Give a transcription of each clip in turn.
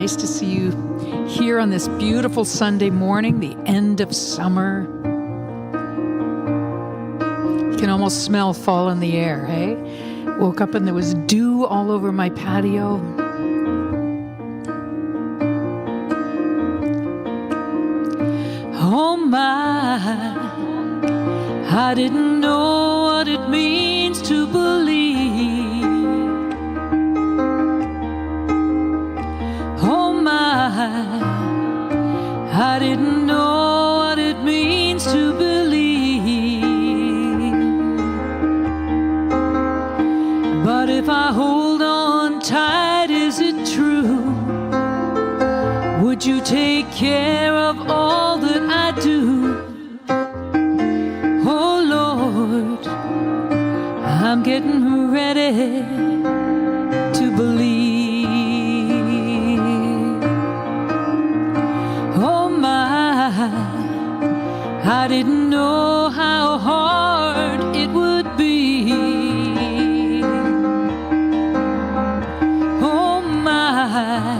Nice to see you here on this beautiful Sunday morning, the end of summer. You can almost smell fall in the air, hey? Woke up and there was dew all over my patio. Oh my, I didn't know what it means to believe. I didn't know what it means to believe. But if I hold on tight, is it true? Would you take care of all that I do? Oh Lord, I'm getting ready to believe. I didn't know how hard it would be. Oh my,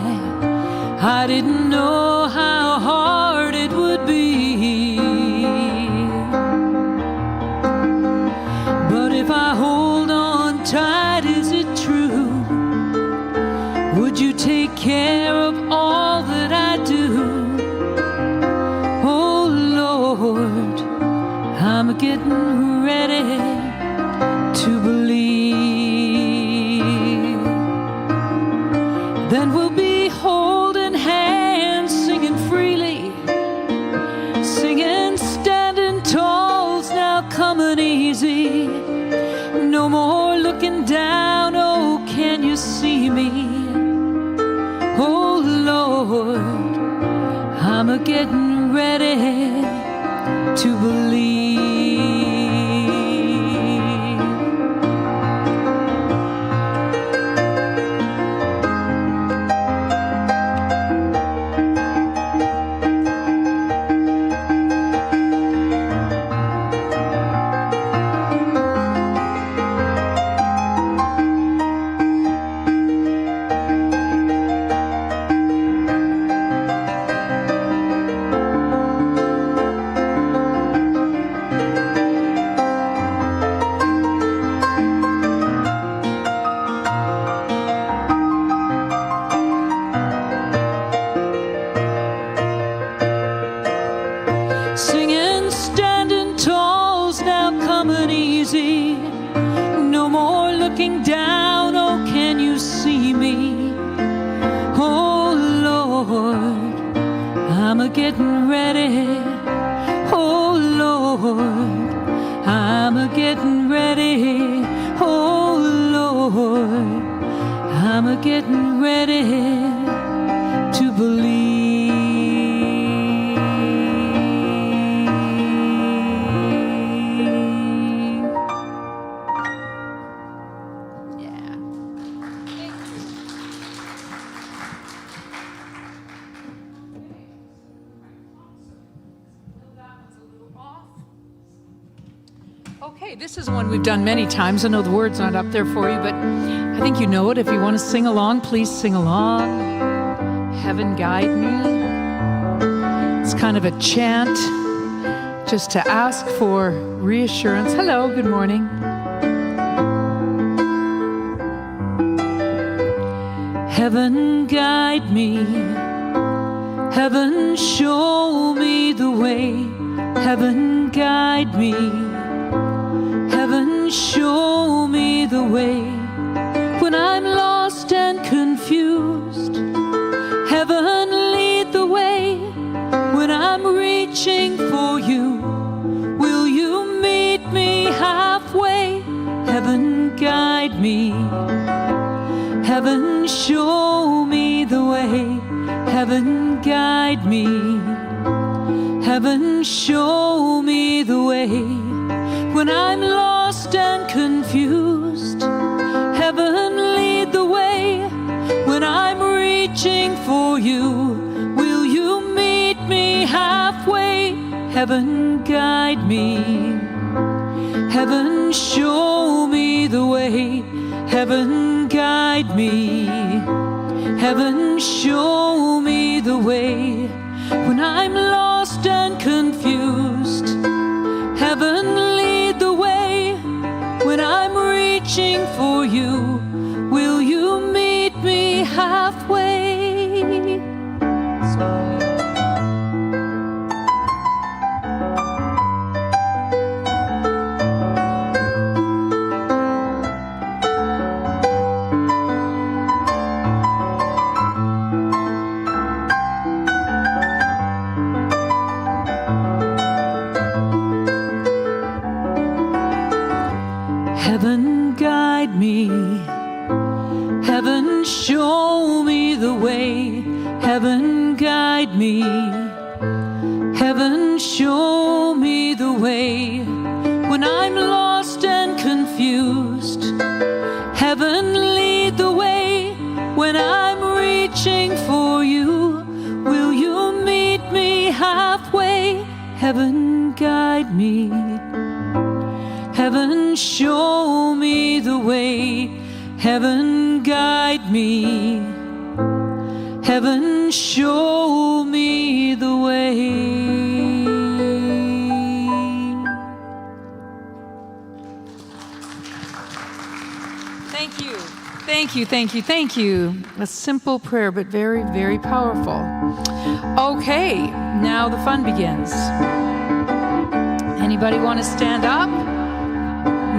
I didn't know how hard it would be. But if I hold on tight, is it true? Would you take care of all that I do? I'm getting ready to believe. Then we'll be holding hands, singing freely, singing standing tall's now coming easy. No more looking down, oh can you see me? Oh Lord, I'm getting ready to believe. Singing, standing tall's now coming easy. No more looking down, oh can you see me? Oh Lord, I'm getting ready. Oh Lord, I'm getting ready. Oh Lord, I'm getting ready to believe. Okay, this is one we've done many times. I know the words aren't up there for you, but I think you know it. If you want to sing along, please sing along. Heaven guide me. It's kind of a chant, just to ask for reassurance. Hello, good morning. Heaven guide me. Heaven show me the way. Heaven guide me. Heaven show me the way when I'm lost and confused. Heaven lead the way when I'm reaching for you. Will you meet me halfway? Heaven guide me. Heaven show me the way. Heaven guide me. Heaven show me the way when I'm lost and confused. Heaven lead the way when I'm reaching for you. Will you meet me halfway? Heaven guide me. Heaven show me the way. Heaven guide me. Heaven, show me the way when I'm lost and confused. Heaven, lead the way when I'm reaching for you. Will you meet me halfway? Heaven, guide me. Heaven, show me the way. Heaven, guide me. Heaven, show me the way when I'm lost and confused. Heaven, lead the way when I'm reaching for you. Will you meet me halfway? Heaven, guide me. Heaven, show me the way. Heaven, guide me. Heaven, show me the way. Thank you. Thank you, thank you, thank you. A simple prayer, but very, very powerful. Okay, now the fun begins. Anybody want to stand up?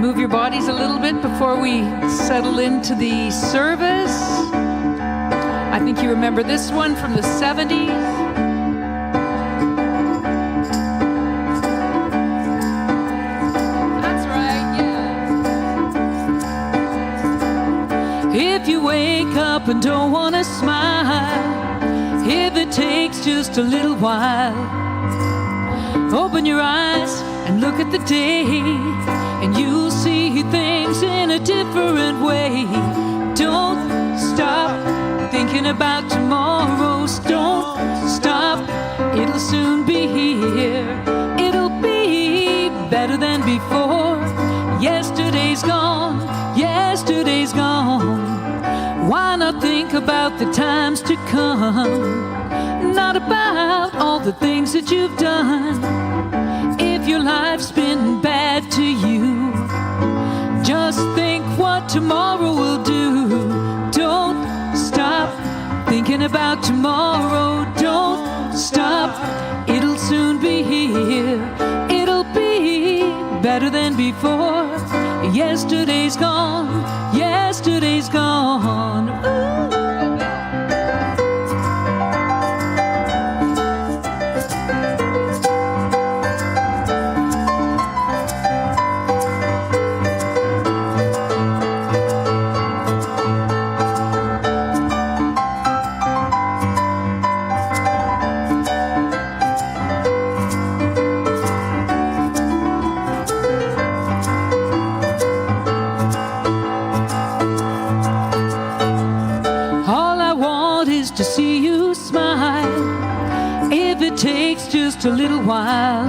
Move your bodies a little bit before we settle into the service. I think you remember this one from the 70s. That's right, yeah. If you wake up and don't want to smile, if it takes just a little while, open your eyes and look at the day, and you'll see things in a different way. Don't stop thinking about tomorrows. Don't stop, it'll soon be here. It'll be better than before. Yesterday's gone, yesterday's gone. Why not think about the times to come? Not about all the things that you've done. If your life's been bad to you, just think what tomorrow will do. Don't stop thinking about tomorrow. Don't stop, it'll soon be here. It'll be better than before. Yesterday's gone, yesterday's gone. Ooh. To see you smile, if it takes just a little while.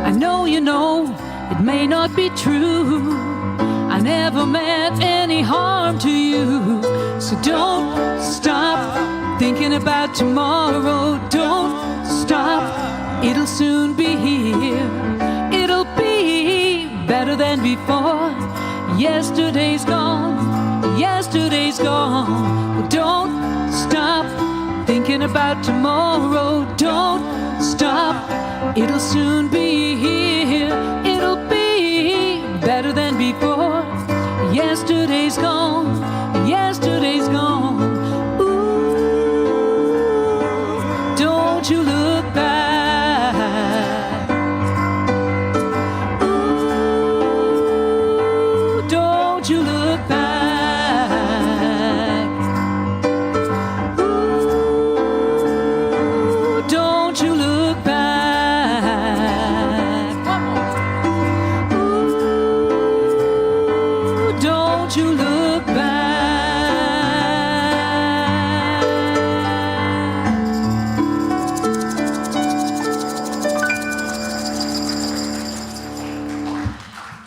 I know you know it may not be true. I never meant any harm to you. So don't stop thinking about tomorrow. Don't stop, it'll soon be here. It'll be better than before. Yesterday's gone, yesterday's gone. Don't stop thinking about tomorrow. Don't stop, it'll soon be here. It'll be better than before. Yesterday's gone, yesterday's gone. Ooh, don't you look back. Ooh, don't you look back.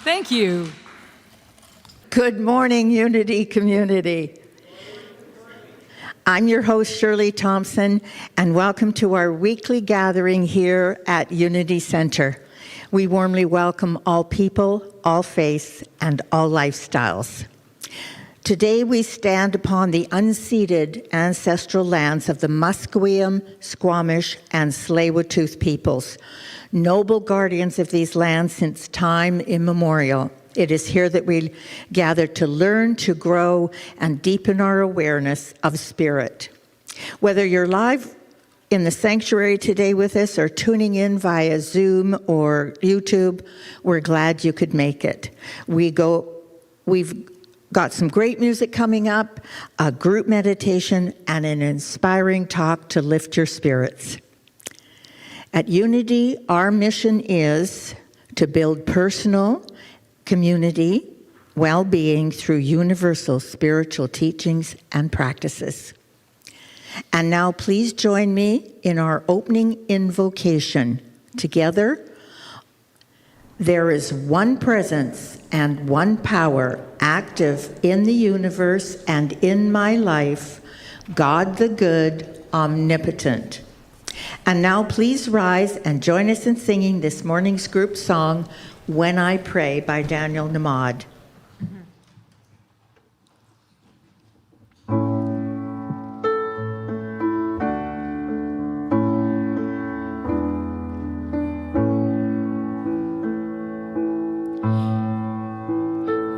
Thank you. Good morning, Unity community. I'm your host, Shirley Thompson, and welcome to our weekly gathering here at Unity Center. We warmly welcome all people, all faiths, and all lifestyles. Today we stand upon the unceded ancestral lands of the Musqueam, Squamish, and Tsleil-Waututh peoples, noble guardians of these lands since time immemorial. It is here that we gather to learn, to grow, and deepen our awareness of spirit. Whether you're live in the sanctuary today with us or tuning in via Zoom or YouTube, we're glad you could make it. We've got some great music coming up, a group meditation, and an inspiring talk to lift your spirits. At Unity, our mission is to build personal, community, well-being through universal spiritual teachings and practices. And now please join me in our opening invocation. Together, there is one presence and one power active in the universe and in my life, God the good, omnipotent. And now please rise and join us in singing this morning's group song, When I Pray by Daniel Namad.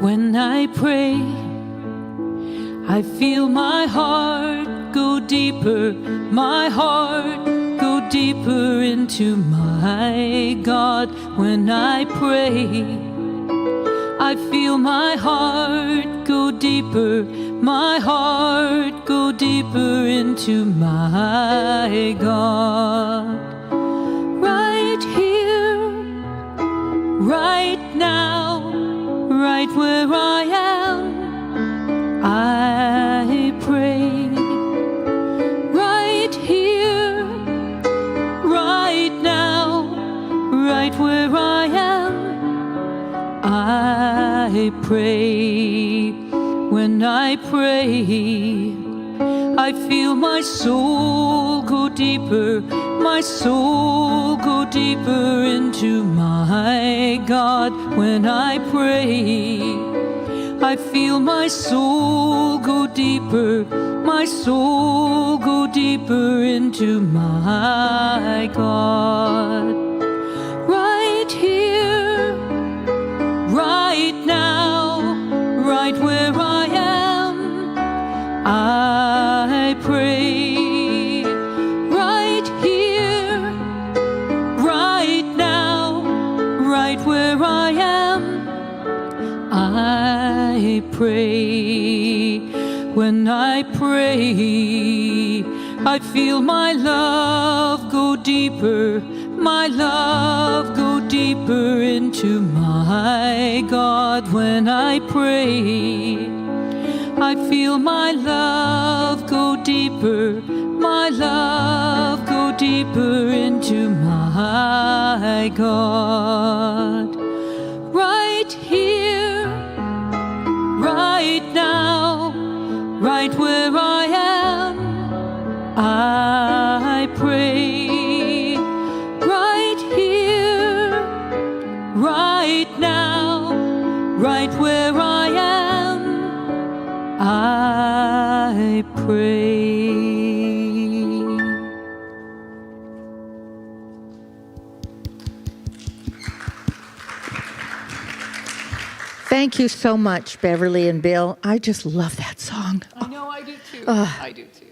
When I pray, I feel my heart go deeper, my heart go deeper into my God. When I pray, I feel my heart go deeper, my heart go deeper into my God. Right here, right now, right where I am, I pray. Right here, right now, right where I am, I pray. When I pray, I feel my soul go deeper, my soul go deeper into my God. When I pray, I feel my soul go deeper, my soul go deeper into my God. Right here, right now, right where I am, I pray. Right here, right now, right where I am, I pray. When I pray, I feel my love go deeper, my love go deeper into my God. When I pray, I feel my love go deeper, my love go deeper into my God. Right here, right now, right where I am, I pray. Right here, right now, right where I am, I pray. Thank you so much, Beverly and Bill. I just love that song. I know, I do too. I do too.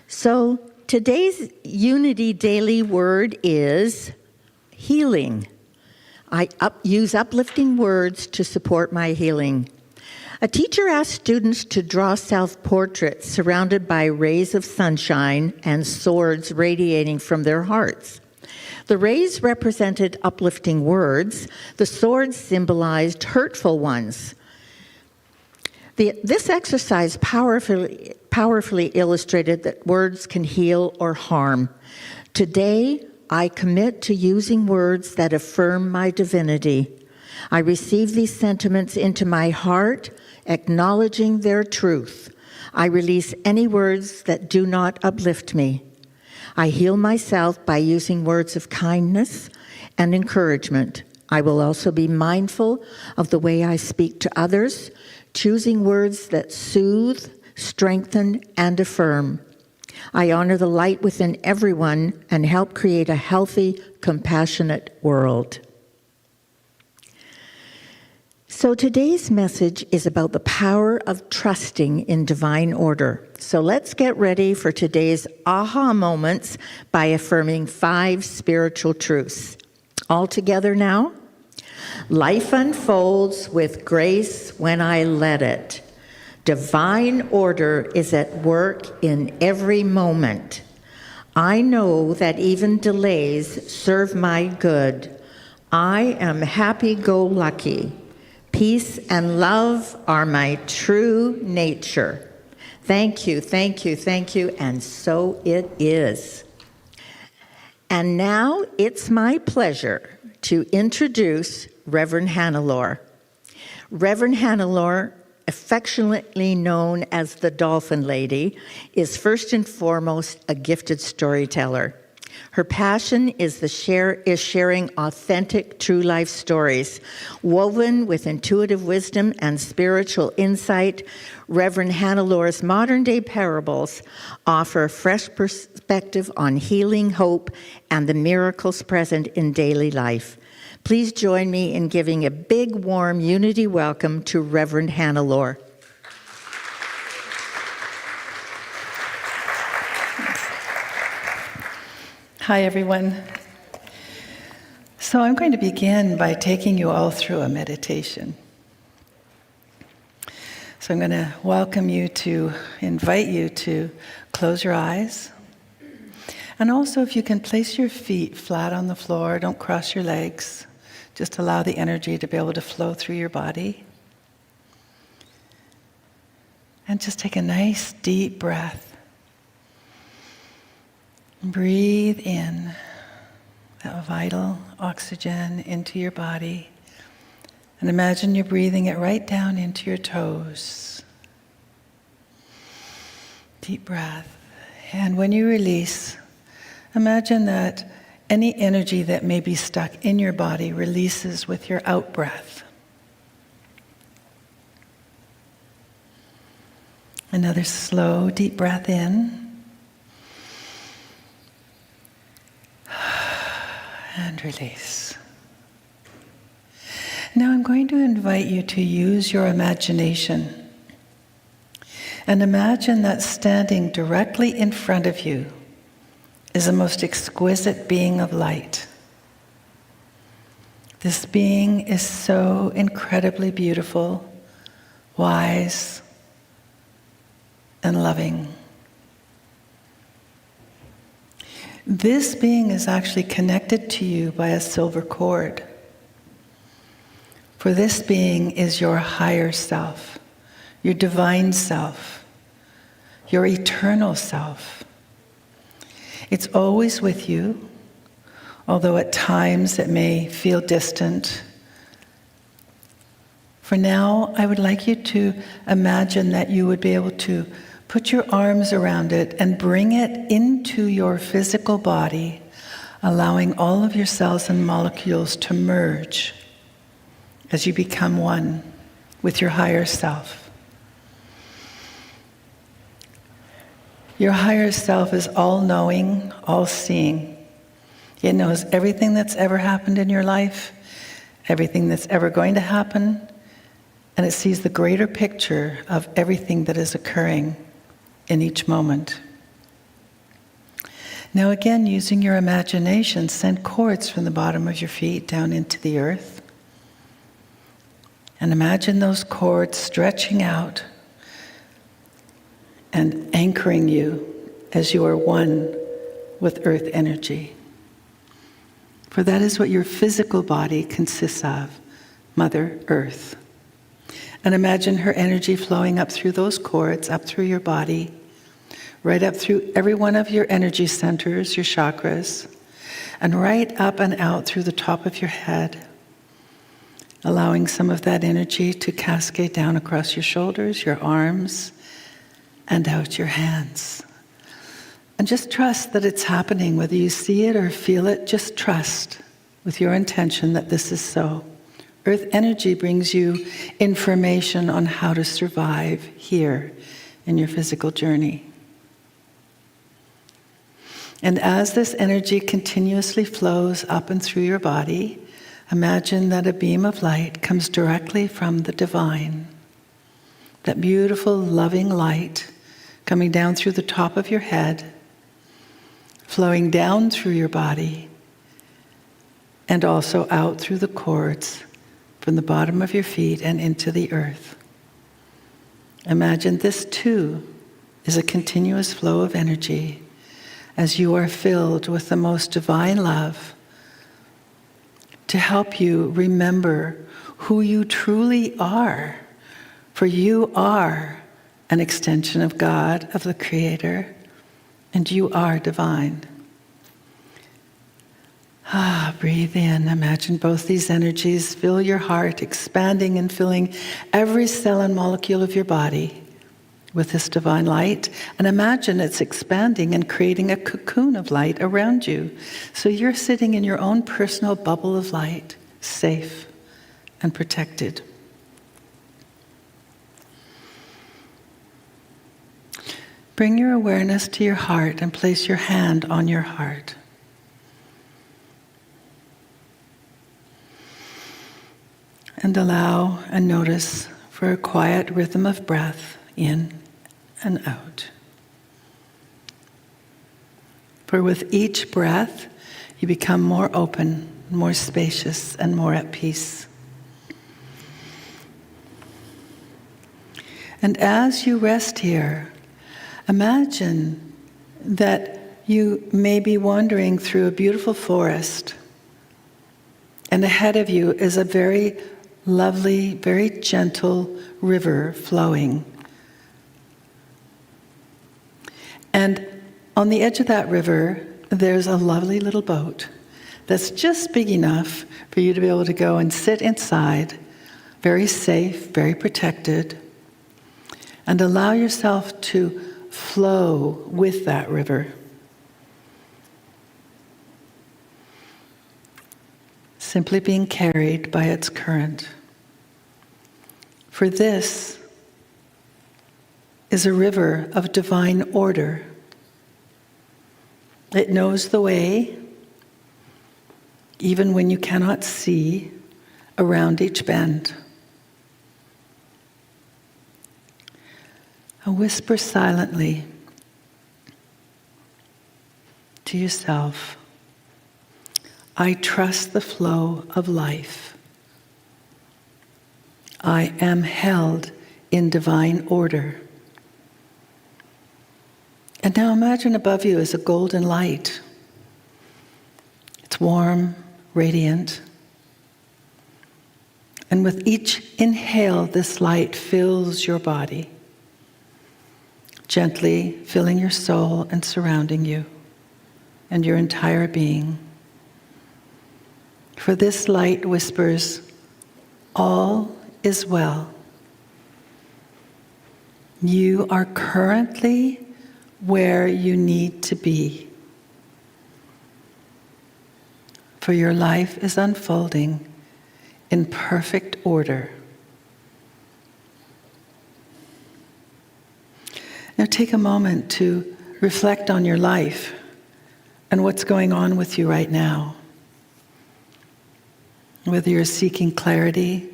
So today's Unity Daily Word is healing. I use uplifting words to support my healing. A teacher asked students to draw self-portraits surrounded by rays of sunshine and swords radiating from their hearts. The rays represented uplifting words. The swords symbolized hurtful ones. This exercise powerfully illustrated that words can heal or harm. Today, I commit to using words that affirm my divinity. I receive these sentiments into my heart, acknowledging their truth. I release any words that do not uplift me. I heal myself by using words of kindness and encouragement. I will also be mindful of the way I speak to others, choosing words that soothe, strengthen, and affirm. I honor the light within everyone and help create a healthy, compassionate world. So today's message is about the power of trusting in divine order. So let's get ready for today's aha moments by affirming 5 spiritual truths. All together now. Life unfolds with grace when I let it. Divine order is at work in every moment. I know that even delays serve my good. I am happy-go-lucky. Peace and love are my true nature. Thank you, thank you, thank you, and so it is. And now it's my pleasure to introduce Reverend Hannelore. Reverend Hannelore, affectionately known as the Dolphin Lady, is first and foremost a gifted storyteller. Her passion is sharing authentic, true life stories. Woven with intuitive wisdom and spiritual insight, Reverend Hannelore's modern-day parables offer fresh perspective on healing, hope, and the miracles present in daily life. Please join me in giving a big, warm Unity welcome to Reverend Hannelore. Hi, everyone. So I'm going to begin by taking you all through a meditation. So I'm going to invite you to close your eyes. And also, if you can place your feet flat on the floor, don't cross your legs. Just allow the energy to be able to flow through your body. And just take a nice deep breath. Breathe in that vital oxygen into your body. And imagine you're breathing it right down into your toes. Deep breath. And when you release, imagine that any energy that may be stuck in your body releases with your out breath. Another slow, deep breath in. And release. Now I'm going to invite you to use your imagination. And imagine that standing directly in front of you is the most exquisite being of light. This being is so incredibly beautiful, wise, and loving. This being is actually connected to you by a silver cord. For this being is your higher self, your divine self, your eternal self. It's always with you, although at times it may feel distant. For now, I would like you to imagine that you would be able to put your arms around it and bring it into your physical body, allowing all of your cells and molecules to merge as you become one with your higher self. Your higher self is all-knowing, all-seeing. It knows everything that's ever happened in your life, everything that's ever going to happen, and it sees the greater picture of everything that is occurring in each moment. Now again, using your imagination, send cords from the bottom of your feet down into the earth. And imagine those cords stretching out and anchoring you as you are one with earth energy. For that is what your physical body consists of, Mother Earth. And imagine her energy flowing up through those cords, up through your body, right up through every one of your energy centers, your chakras, and right up and out through the top of your head, allowing some of that energy to cascade down across your shoulders, your arms, and out your hands. And just trust that it's happening, whether you see it or feel it, just trust with your intention that this is so. Earth energy brings you information on how to survive here in your physical journey. And as this energy continuously flows up and through your body, imagine that a beam of light comes directly from the divine. That beautiful, loving light coming down through the top of your head, flowing down through your body, and also out through the cords from the bottom of your feet and into the earth. Imagine this too is a continuous flow of energy as you are filled with the most divine love to help you remember who you truly are. For you are an extension of God, of the Creator, and you are divine. Breathe in. Imagine both these energies fill your heart, expanding and filling every cell and molecule of your body with this divine light. And imagine it's expanding and creating a cocoon of light around you. So you're sitting in your own personal bubble of light, safe and protected. Bring your awareness to your heart and place your hand on your heart. And allow and notice for a quiet rhythm of breath in and out. For with each breath, you become more open, more spacious, and more at peace. And as you rest here, imagine that you may be wandering through a beautiful forest, and ahead of you is a very lovely, very gentle river flowing. And on the edge of that river, there's a lovely little boat that's just big enough for you to be able to go and sit inside, very safe, very protected, and allow yourself to flow with that river. Simply being carried by its current. For this is a river of divine order. It knows the way, even when you cannot see around each bend. And whisper silently to yourself, I trust the flow of life. I am held in divine order. And now imagine above you is a golden light. It's warm, radiant. And with each inhale, this light fills your body, gently filling your soul and surrounding you and your entire being. For this light whispers, all is well. You are currently where you need to be. For your life is unfolding in perfect order. Now take a moment to reflect on your life and what's going on with you right now. Whether you're seeking clarity,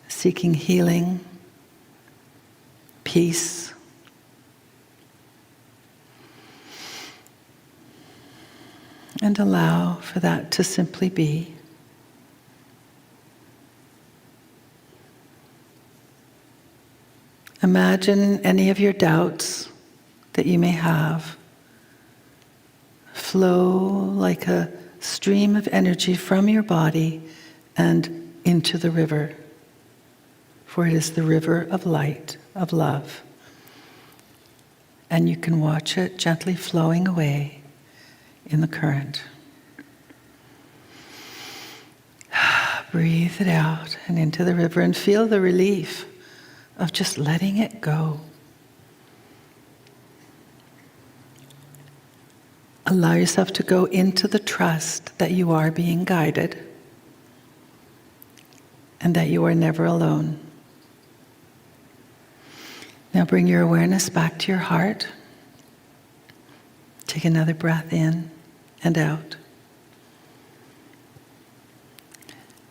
seeking healing, peace. And allow for that to simply be. Imagine any of your doubts that you may have flow like a stream of energy from your body and into the river. For it is the river of light, of love. And you can watch it gently flowing away in the current. Breathe it out and into the river and feel the relief of just letting it go. Allow yourself to go into the trust that you are being guided and that you are never alone. Now bring your awareness back to your heart. Take another breath in and out.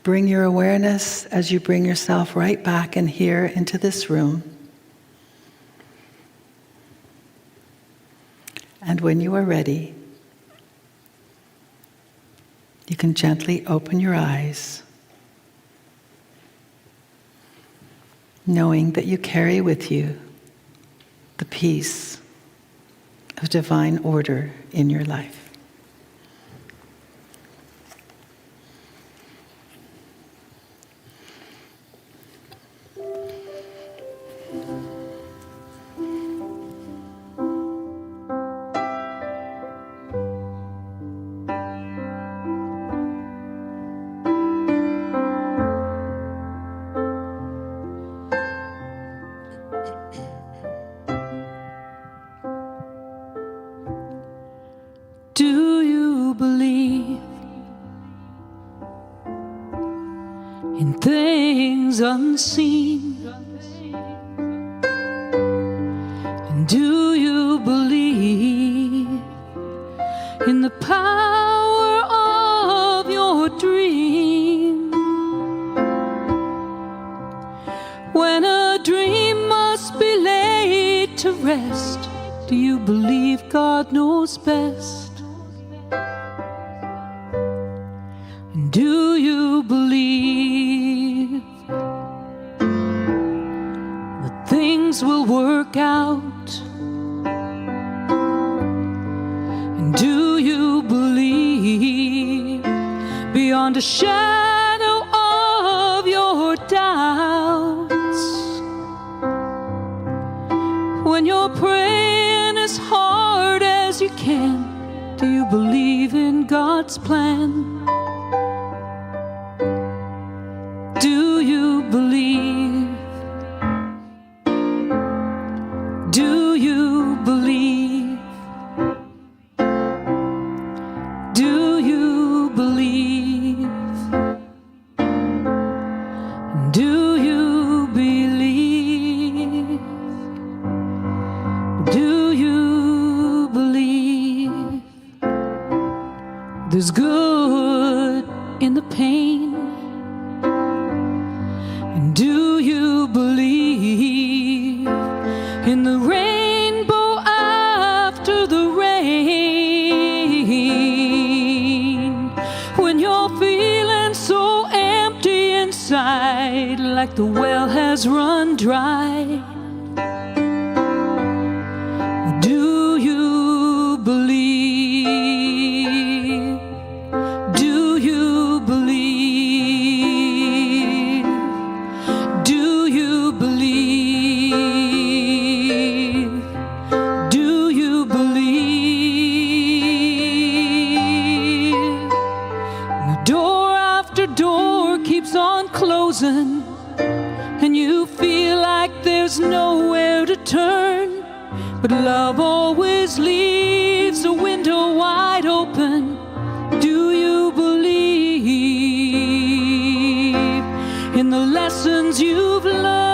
Bring your awareness as you bring yourself right back in here into this room. And when you are ready, you can gently open your eyes, knowing that you carry with you the peace of divine order in your life. Do you believe in things unseen? And do you believe in the power of your dream? When a dream must be laid to rest, do you believe God knows best? And do you believe that things will work out? And do you believe beyond a shadow of your doubts? When you're praying as hard as you can, do you believe in God's plan? Do you believe? Do you believe? Do you believe? Do you believe? Do you believe? There's good in the pain. And do you believe in the rainbow after the rain? When you're feeling so empty inside, like the well has run dry, do you believe? Do you believe? Do you believe? Do you believe? The door after door keeps on closing, and you feel like there's nowhere to turn, but love always leaves a window wide open. Do you believe in the lessons you've learned?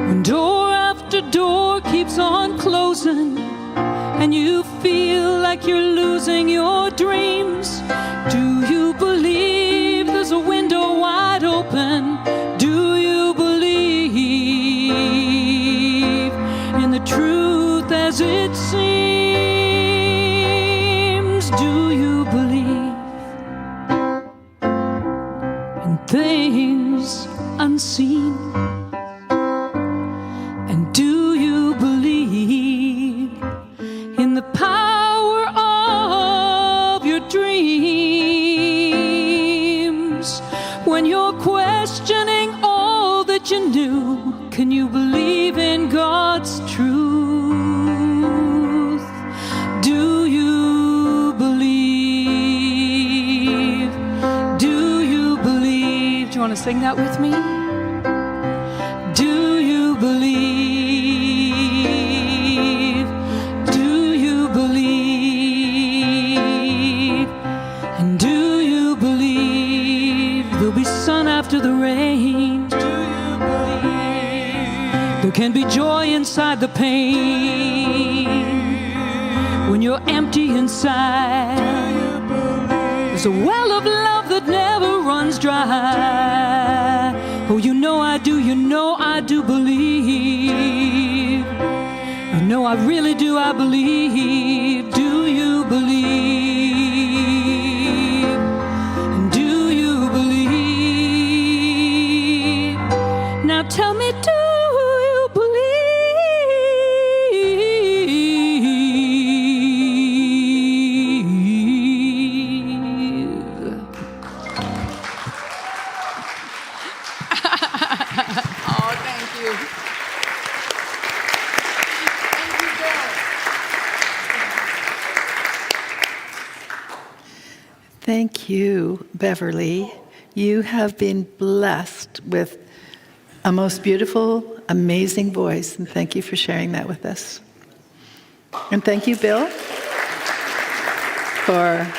When door after door keeps on closing, and you feel like you're losing your dreams, do you believe there's a window wide open? Do you believe in the truth as it seems? Do you believe in things unseen? And do you believe in the power you knew? Can you believe in God's truth? Do you believe? Do you believe? Do you want to sing that with me? Do you believe? Do you believe? And do you believe there'll be sun after the rain? Do you believe there can be joy inside the pain when you're empty inside? Do you believe there's a well of love that never runs dry? Oh, you know I do, you know I do believe. You know I really do, I believe. Do you believe? And do you believe? Now tell me, do you believe? Oh, thank you. Thank you, Bill. Thank you, Beverly. You have been blessed with a most beautiful, amazing voice, and thank you for sharing that with us. And thank you, Bill, for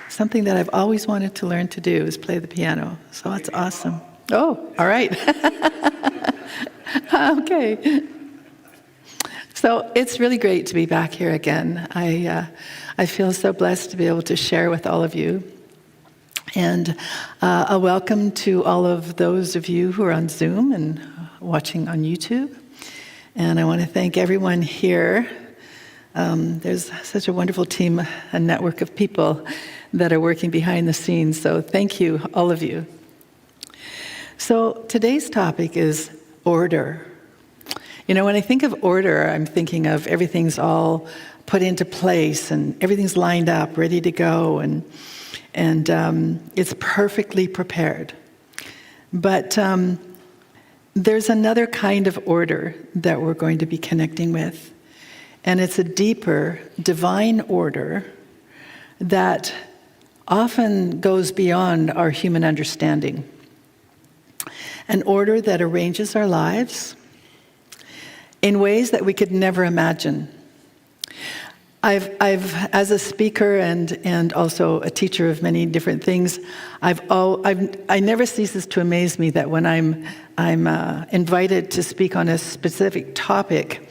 something that I've always wanted to learn to do is play the piano. So that's awesome. Oh, all right. Okay. So it's really great to be back here again. I feel so blessed to be able to share with all of you. And a welcome to all of those of you who are on Zoom and watching on YouTube. And I want to thank everyone here. There's such a wonderful team, a network of people that are working behind the scenes. So thank you, all of you. So today's topic is order. You know, when I think of order, I'm thinking of everything's all put into place and everything's lined up, ready to go, and it's perfectly prepared. But there's another kind of order that we're going to be connecting with, and it's a deeper, divine order that often goes beyond our human understanding. An order that arranges our lives in ways that we could never imagine. I've as a speaker and also a teacher of many different things, I never ceases to amaze me that when I'm invited to speak on a specific topic,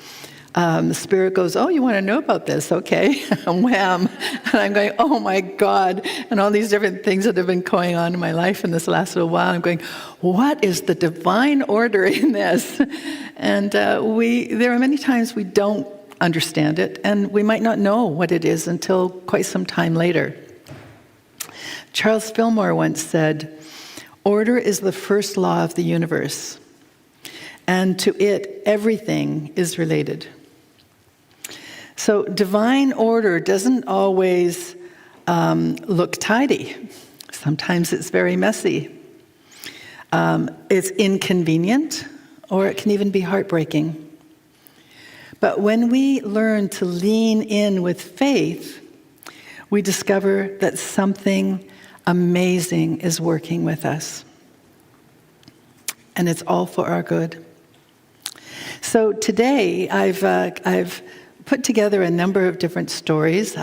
the Spirit goes, "Oh, you want to know about this? Okay." Wham. And I'm going, "Oh my God." And all these different things that have been going on in my life in this last little while, I'm going, what is the divine order in this? And there are many times we don't understand it, and we might not know what it is until quite some time later. Charles Fillmore once said, "Order is the first law of the universe, and to it, everything is related." So divine order doesn't always look tidy. Sometimes it's very messy. It's inconvenient, or it can even be heartbreaking. But when we learn to lean in with faith, we discover that something amazing is working with us. And it's all for our good. So today, I've put together a number of different stories.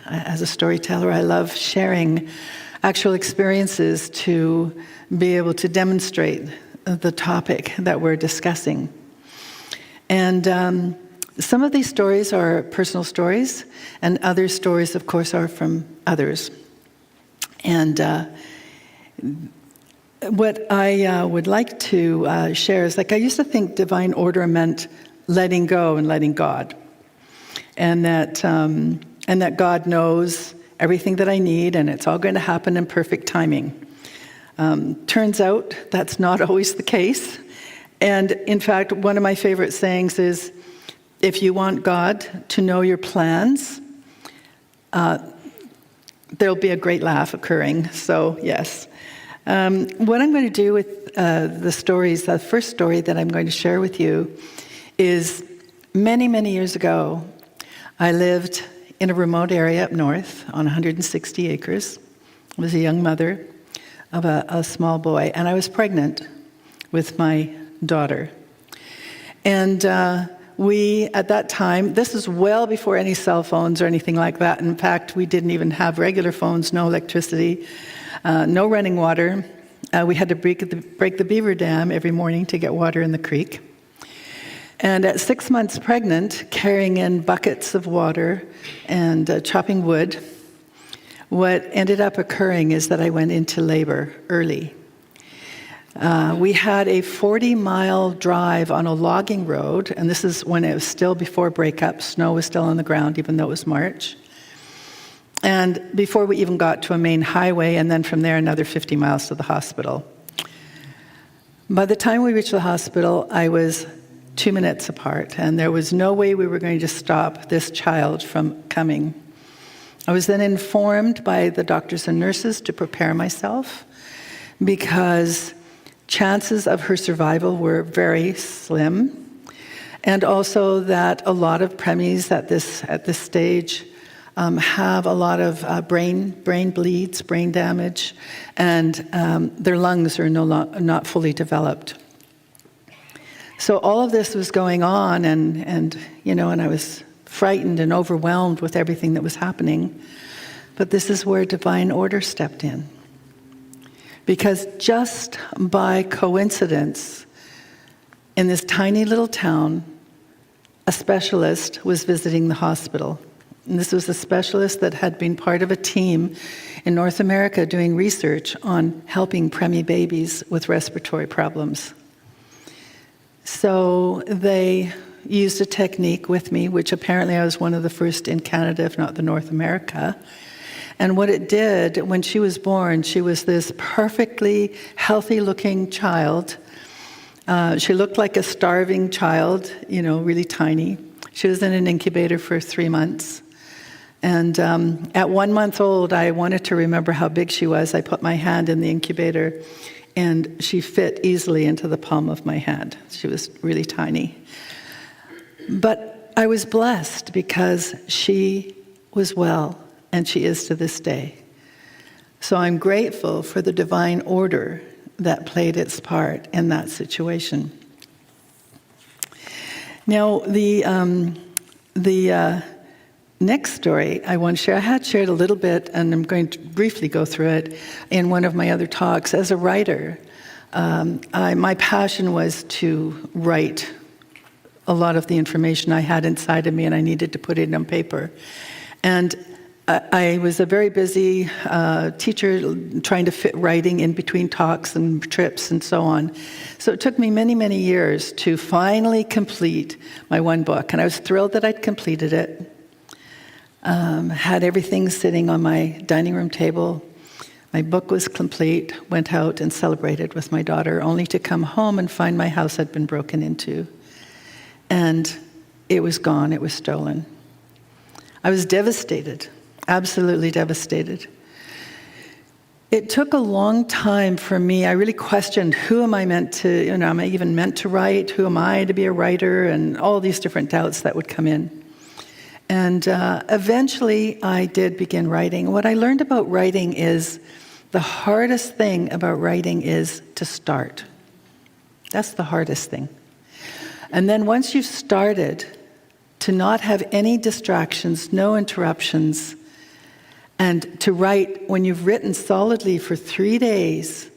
As a storyteller, I love sharing actual experiences to be able to demonstrate the topic that we're discussing. And some of these stories are personal stories, and other stories, of course, are from others. And what I would like to share is, I used to think divine order meant letting go and letting God. And that God knows everything that I need, and it's all going to happen in perfect timing. Turns out that's not always the case. And in fact, one of my favorite sayings is, if you want God to know your plans, there'll be a great laugh occurring. So yes, What I'm going to do with the stories, the first story that I'm going to share with you is many, many years ago, I lived in a remote area up north on 160 acres. I was a young mother of a small boy, and I was pregnant with my daughter. And we, at that time, this is well before any cell phones or anything like that. In fact, we didn't even have regular phones, no electricity, no running water. We had to break the beaver dam every morning to get water in the creek. And at 6 months pregnant, carrying in buckets of water and chopping wood, what ended up occurring is that I went into labor early. We had a 40-mile drive on a logging road, and this is when it was still before breakup. Snow was still on the ground, even though it was March. And before we even got to a main highway, and then from there another 50 miles to the hospital. By the time we reached the hospital, I was 2 minutes apart, and there was no way we were going to stop this child from coming. I was then informed by the doctors and nurses to prepare myself because chances of her survival were very slim, and also that a lot of preemies at this stage have a lot of brain bleeds, brain damage, and their lungs are not fully developed. So all of this was going on, and I was frightened and overwhelmed with everything that was happening. But this is where divine order stepped in. Because just by coincidence, in this tiny little town, a specialist was visiting the hospital. And this was a specialist that had been part of a team in North America doing research on helping preemie babies with respiratory problems. So they used a technique with me, which apparently I was one of the first in Canada, if not the North America. And what it did, when she was born, she was this perfectly healthy-looking child. She looked like a starving child, really tiny. She was in an incubator for 3 months. And at 1 month old, I wanted to remember how big she was. I put my hand in the incubator, and she fit easily into the palm of my hand. She was really tiny. But I was blessed because she was well, and she is to this day. So I'm grateful for the divine order that played its part in that situation. Now, the next story I want to share, I had shared a little bit, and I'm going to briefly go through it in one of my other talks. As a writer, my passion was to write a lot of the information I had inside of me, and I needed to put it on paper. And I was a very busy teacher trying to fit writing in between talks and trips and so on. So it took me many, many years to finally complete my one book. And I was thrilled that I'd completed it. Had everything sitting on my dining room table. My book was complete, went out and celebrated with my daughter, only to come home and find my house had been broken into. And it was gone, it was stolen. I was devastated. Absolutely devastated. It took a long time for me. I really questioned, who am I meant to, am I even meant to write? Who am I to be a writer? And all these different doubts that would come in. And eventually I did begin writing. What I learned about writing is the hardest thing about writing is to start. That's the hardest thing. And then once you've started, to not have any distractions, no interruptions, and to write, when you've written solidly for 3 days,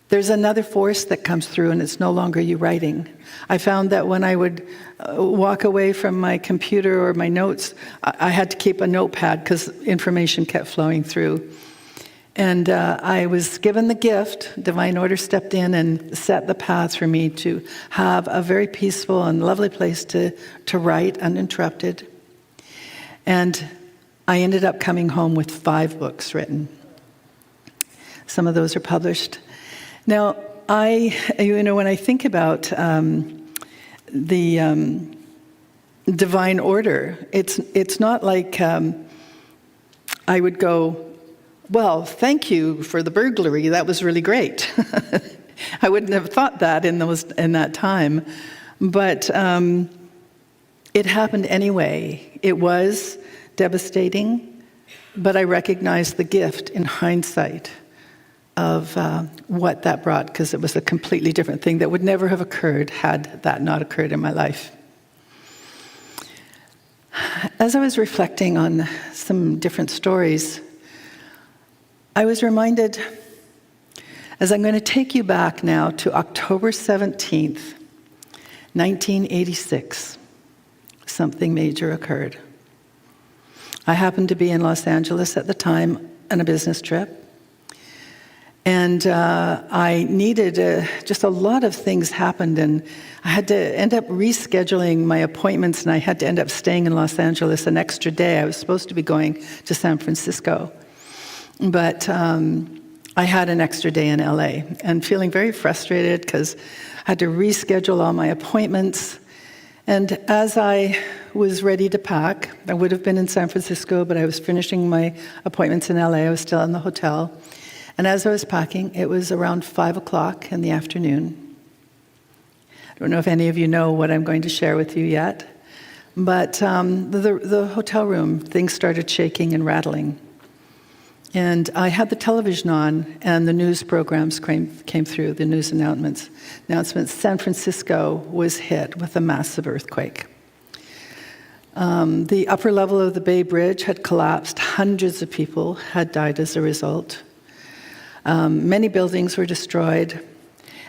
there's another force that comes through, and it's no longer you writing. I found that when I would walk away from my computer or my notes, I had to keep a notepad because information kept flowing through. And I was given the gift, divine order stepped in and set the path for me to have a very peaceful and lovely place to write uninterrupted. And I ended up coming home with 5 books written. Some of those are published. Now, when I think about the divine order, it's not like I would go well, thank you for the burglary. That was really great. I wouldn't have thought that in that time. But it happened anyway. It was devastating, but I recognized the gift in hindsight of what that brought, because it was a completely different thing that would never have occurred had that not occurred in my life. As I was reflecting on some different stories, I was reminded, as I'm going to take you back now to October 17th, 1986, something major occurred. I happened to be in Los Angeles at the time on a business trip. And I needed, just a lot of things happened, and I had to end up rescheduling my appointments, and I had to end up staying in Los Angeles an extra day. I was supposed to be going to San Francisco, but I had an extra day in LA, and feeling very frustrated because I had to reschedule all my appointments. And as I was ready to pack, I would have been in San Francisco, but I was finishing my appointments in LA. I was still in the hotel. And as I was packing, it was around 5 o'clock in the afternoon. I don't know if any of you know what I'm going to share with you yet, but the hotel room, things started shaking and rattling. And I had the television on, and the news programs came through, the news announcements. San Francisco was hit with a massive earthquake. The upper level of the Bay Bridge had collapsed. Hundreds of people had died as a result. Many buildings were destroyed.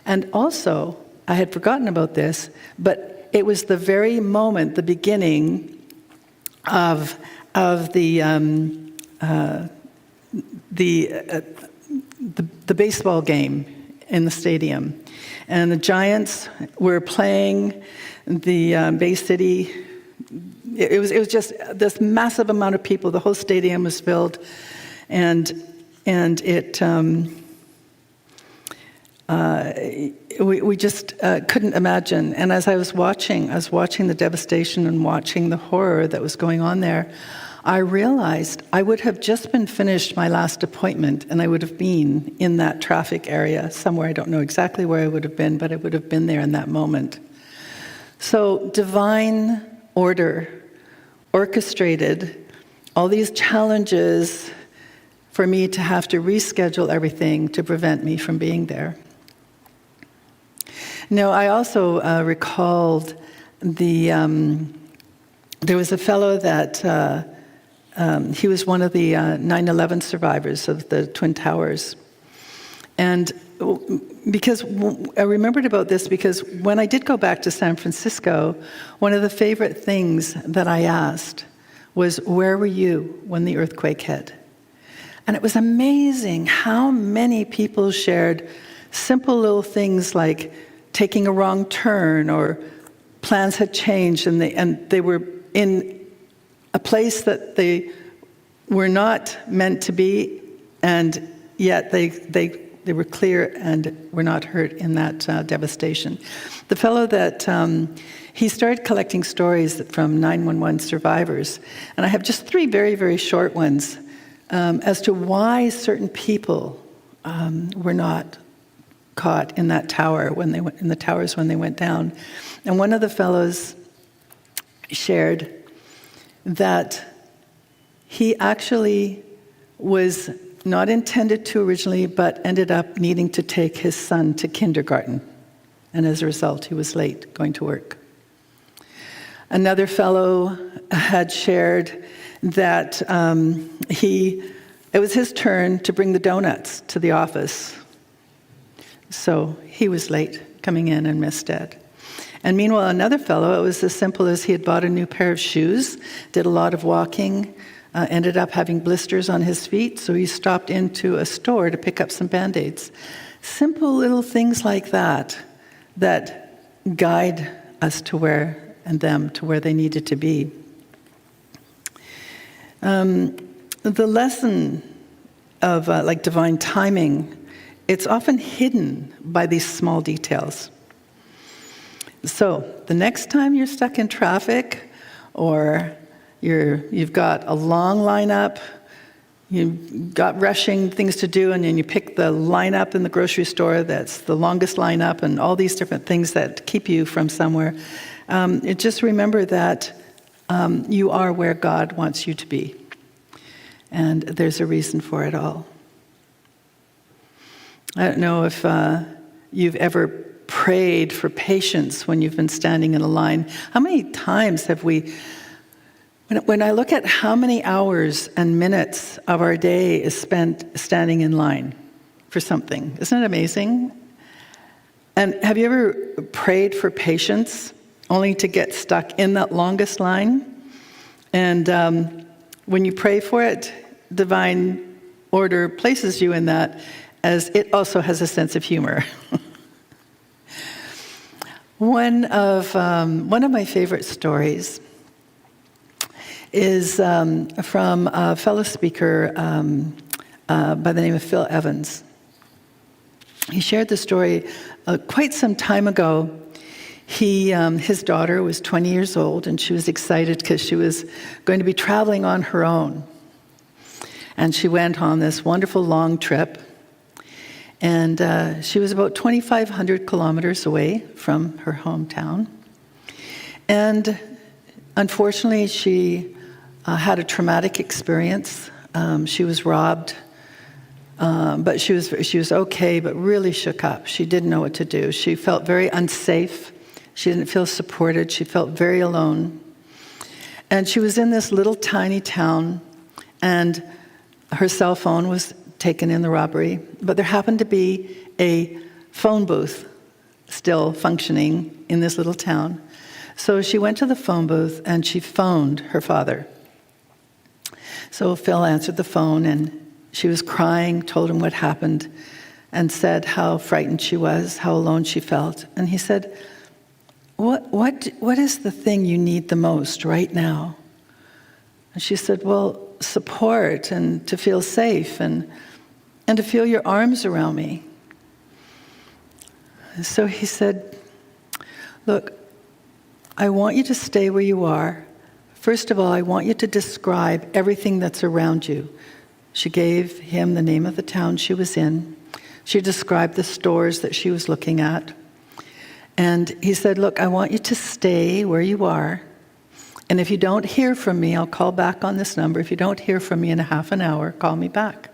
And also, I had forgotten about this, but it was the very moment, the beginning of the baseball game in the stadium. And the Giants were playing the Bay City. It was just this massive amount of people. The whole stadium was filled. And it, we just couldn't imagine. And as I was watching the devastation and watching the horror that was going on there, I realized I would have just been finished my last appointment, and I would have been in that traffic area somewhere. I don't know exactly where I would have been, but I would have been there in that moment. So divine order orchestrated all these challenges for me to have to reschedule everything to prevent me from being there. Now, I also recalled there was a fellow that he was one of the 9/11 survivors of the Twin Towers. And because I remembered about this because when I did go back to San Francisco, one of the favorite things that I asked was, where were you when the earthquake hit? And it was amazing how many people shared simple little things like taking a wrong turn, or plans had changed and they were in a place that they were not meant to be, and yet they were clear and were not hurt in that devastation. The fellow that he started collecting stories from 9/11 survivors, and I have just 3 very, very short ones as to why certain people were not caught in that tower when they went in the towers when they went down. And one of the fellows shared that he actually was not intended to originally, but ended up needing to take his son to kindergarten. And as a result, he was late going to work. Another fellow had shared that it was his turn to bring the donuts to the office. So he was late coming in and missed it. And meanwhile, another fellow, it was as simple as he had bought a new pair of shoes, did a lot of walking, ended up having blisters on his feet, so he stopped into a store to pick up some Band-Aids. Simple little things like that guide us to where they needed to be. The lesson of like divine timing, it's often hidden by these small details. So the next time you're stuck in traffic, or you've got a long lineup, You've got rushing things to do, and then you pick the lineup in the grocery store that's the longest lineup, and all these different things that keep you from somewhere. Just remember that you are where God wants you to be. And there's a reason for it all. I don't know if you've ever prayed for patience when you've been standing in a line. How many times have we... When I look at how many hours and minutes of our day is spent standing in line for something, isn't it amazing? And have you ever prayed for patience only to get stuck in that longest line? And when you pray for it, divine order places you in that, as it also has a sense of humor. One of my favorite stories is from a fellow speaker by the name of Phil Evans. He shared the story quite some time ago. His daughter was 20 years old, and she was excited because she was going to be traveling on her own. And she went on this wonderful long trip. And she was about 2,500 kilometers away from her hometown. And unfortunately, she had a traumatic experience. She was robbed, but she was okay, but really shook up. She didn't know what to do. She felt very unsafe. She didn't feel supported. She felt very alone. And she was in this little tiny town, and her cell phone was taken in the robbery, but there happened to be a phone booth still functioning in this little town. So she went to the phone booth and she phoned her father. So Phil answered the phone, and she was crying, told him what happened, and said how frightened she was, how alone she felt. And he said, what is the thing you need the most right now? And she said, well, support, and to feel safe, and to feel your arms around me. And so he said, look, I want you to stay where you are. First of all, I want you to describe everything that's around you. She gave him the name of the town she was in. She described the stores that she was looking at. And he said, look, I want you to stay where you are. And if you don't hear from me, I'll call back on this number. If you don't hear from me in a half an hour, call me back.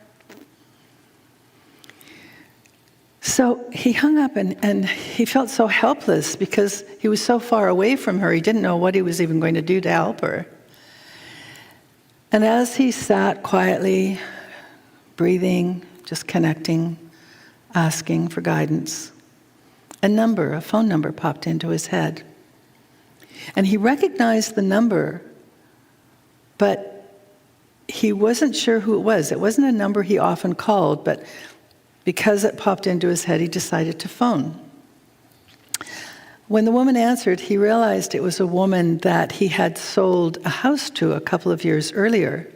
So he hung up, and he felt so helpless because he was so far away from her. He didn't know what he was even going to do to help her. And as he sat quietly, breathing, just connecting, asking for guidance, a phone number popped into his head. And he recognized the number, but he wasn't sure who it was. It wasn't a number he often called, but because it popped into his head, he decided to phone. When the woman answered, he realized it was a woman that he had sold a house to a couple of years earlier.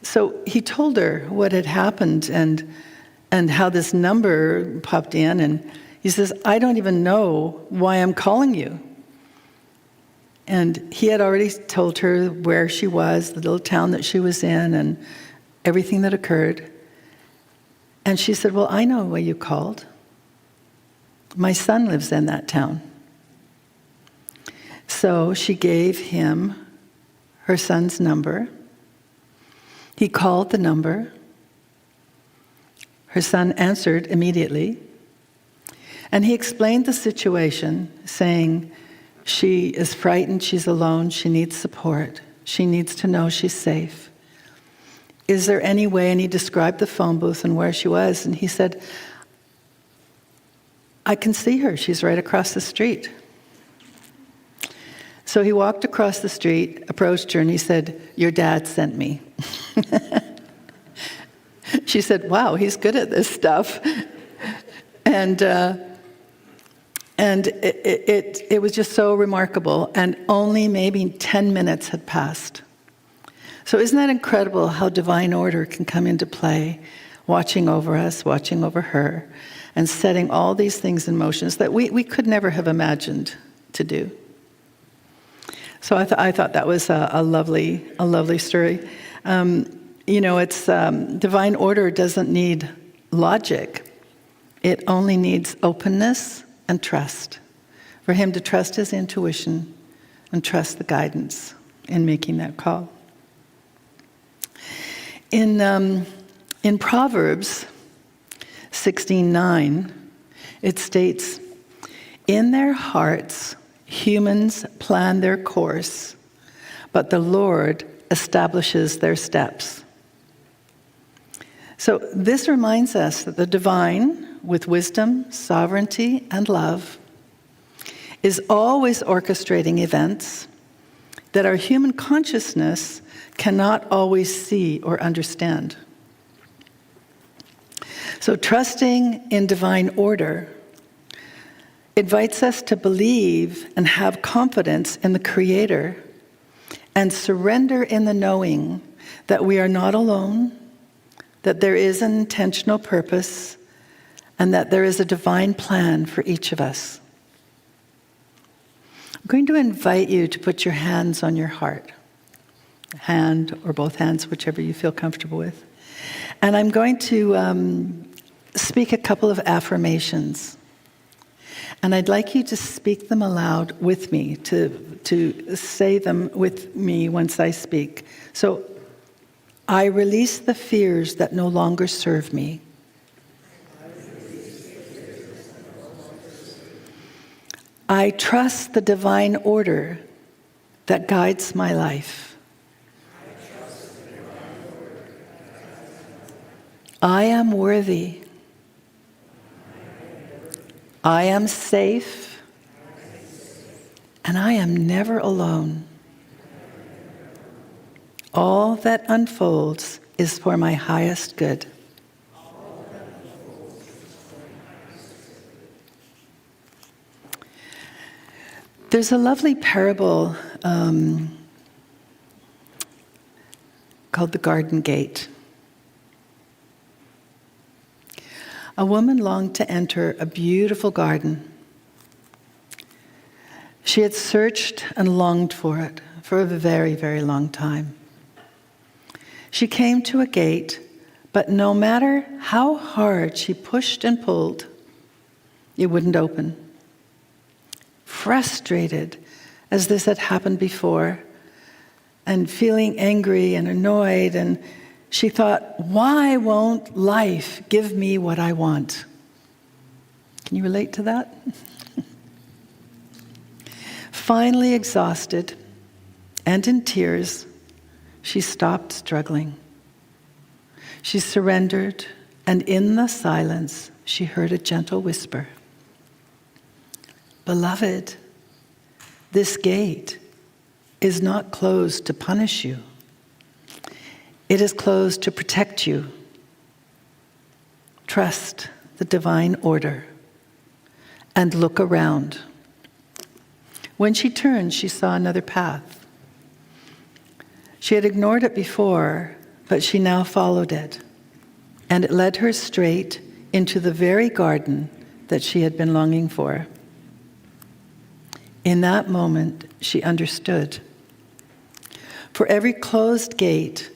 So he told her what had happened and how this number popped in, and he says, I don't even know why I'm calling you. And he had already told her where she was, the little town that she was in, and everything that occurred. And she said, well, I know why you called. My son lives in that town. So she gave him her son's number. He called the number. Her son answered immediately. And he explained the situation, saying, she is frightened, she's alone, she needs support. She needs to know she's safe. Is there any way? And he described the phone booth and where she was. And he said, I can see her. She's right across the street. So he walked across the street, approached her, and he said, your dad sent me. She said, wow, he's good at this stuff. And it was just so remarkable. And only maybe 10 minutes had passed. So isn't that incredible how divine order can come into play, watching over us, watching over her, and setting all these things in motions that we could never have imagined to do. So I thought that was a lovely story. it's divine order doesn't need logic. It only needs openness and trust. For him to trust his intuition and trust the guidance in making that call. In Proverbs 16:9, it states, "In their hearts humans plan their course, but the Lord establishes their steps." So this reminds us that the divine, with wisdom, sovereignty, and love, is always orchestrating events that our human consciousness cannot always see or understand. So trusting in divine order invites us to believe and have confidence in the Creator and surrender in the knowing that we are not alone, that there is an intentional purpose, and that there is a divine plan for each of us. I'm going to invite you to put your hands on your heart, hand or both hands, whichever you feel comfortable with. And I'm going to speak a couple of affirmations. And I'd like you to speak them aloud with me, to say them with me once I speak. So, I release the fears that no longer serve me. I trust the divine order that guides my life. I am worthy. I am safe. And I am never alone. All that unfolds is for my highest good. There's a lovely parable called The Garden Gate. A woman longed to enter a beautiful garden. She had searched and longed for it for a very, very long time. She came to a gate, but no matter how hard she pushed and pulled, it wouldn't open. Frustrated, as this had happened before, and feeling angry and annoyed, and she thought, why won't life give me what I want? Can you relate to that? Finally exhausted and in tears, she stopped struggling. She surrendered, and in the silence, she heard a gentle whisper. Beloved, this gate is not closed to punish you. It is closed to protect you. Trust the divine order and look around. When she turned, she saw another path. She had ignored it before, but she now followed it, and it led her straight into the very garden that she had been longing for. In that moment, she understood. For every closed gate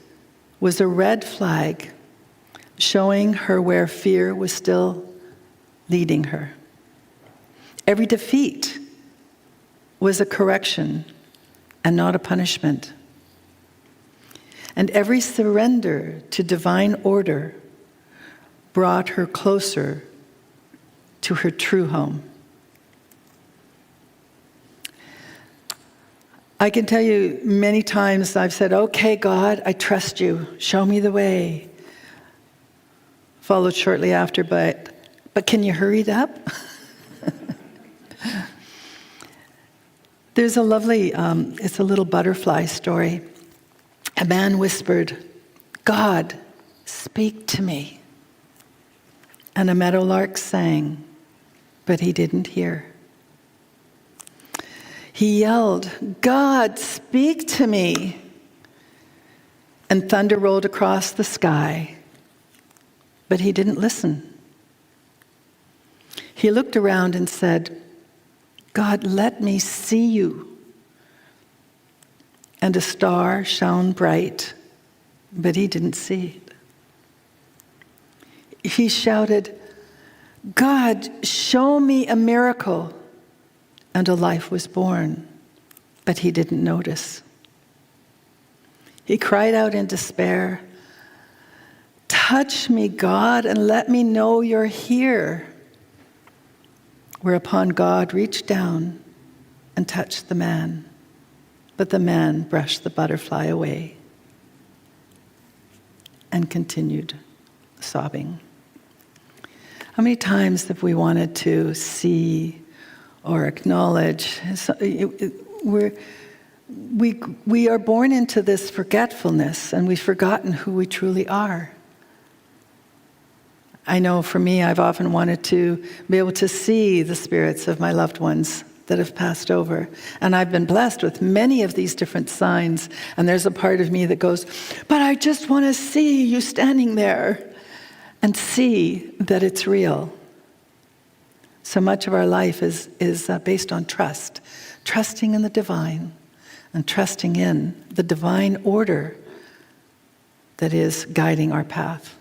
was a red flag showing her where fear was still leading her. Every defeat was a correction and not a punishment. And every surrender to divine order brought her closer to her true home. I can tell you many times I've said, okay, God, I trust you. Show me the way. Followed shortly after, but can you hurry it up? There's a lovely, it's a little butterfly story. A man whispered, God, speak to me. And a meadowlark sang, but he didn't hear. He yelled, God, speak to me. And thunder rolled across the sky, but he didn't listen. He looked around and said, God, let me see you. And a star shone bright, but he didn't see it. He shouted, "God, show me a miracle." And a life was born, but he didn't notice. He cried out in despair, "Touch me, God, and let me know you're here." Whereupon God reached down and touched the man, but the man brushed the butterfly away and continued sobbing. How many times have we wanted to see or acknowledge? We are born into this forgetfulness, and we've forgotten who we truly are. I know for me, I've often wanted to be able to see the spirits of my loved ones that have passed over. And I've been blessed with many of these different signs. And there's a part of me that goes, but I just want to see you standing there and see that it's real. So much of our life is based on trust. Trusting in the divine and trusting in the divine order that is guiding our path.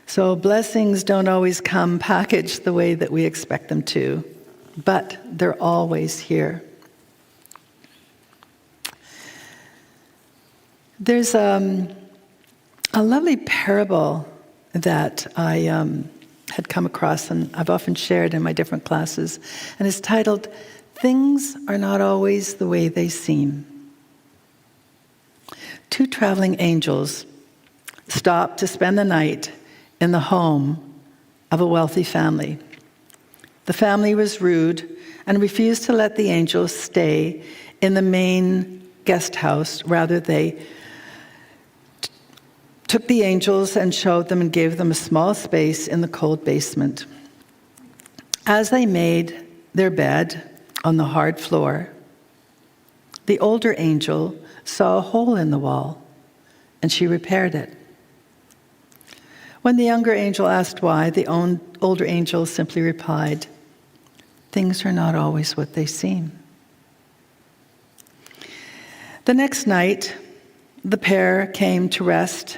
So blessings don't always come packaged the way that we expect them to, but they're always here. There's a lovely parable that I had come across, and I've often shared in my different classes, and it's titled, "Things Are Not Always the Way They Seem." Two traveling angels stopped to spend the night in the home of a wealthy family. The family was rude and refused to let the angels stay in the main guest house. Rather, they took the angels and showed them and gave them a small space in the cold basement. As they made their bed on the hard floor, the older angel saw a hole in the wall, and she repaired it. When the younger angel asked why, the older angel simply replied, "Things are not always what they seem." The next night, the pair came to rest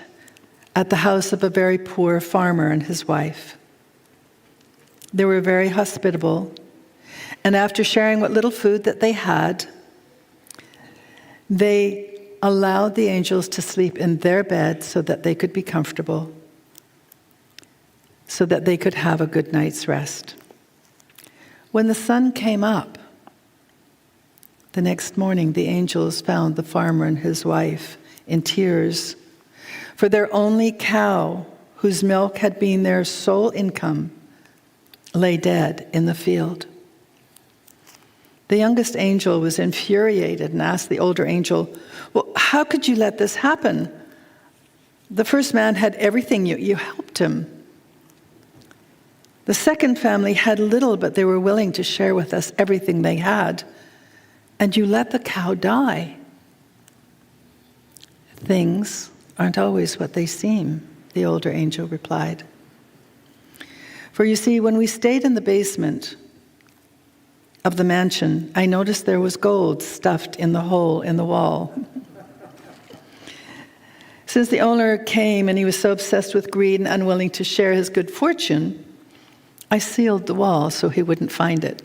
at the house of a very poor farmer and his wife. They were very hospitable, and after sharing what little food that they had, they allowed the angels to sleep in their bed so that they could be comfortable, so that they could have a good night's rest. When the sun came up, the next morning, the angels found the farmer and his wife in tears, for their only cow, whose milk had been their sole income, lay dead in the field. The youngest angel was infuriated and asked the older angel, "Well, how could you let this happen? The first man had everything, you helped him. The second family had little, but they were willing to share with us everything they had. And you let the cow die." "Things aren't always what they seem," the older angel replied. "For you see, when we stayed in the basement of the mansion, I noticed there was gold stuffed in the hole in the wall. Since the owner came and he was so obsessed with greed and unwilling to share his good fortune, I sealed the wall so he wouldn't find it.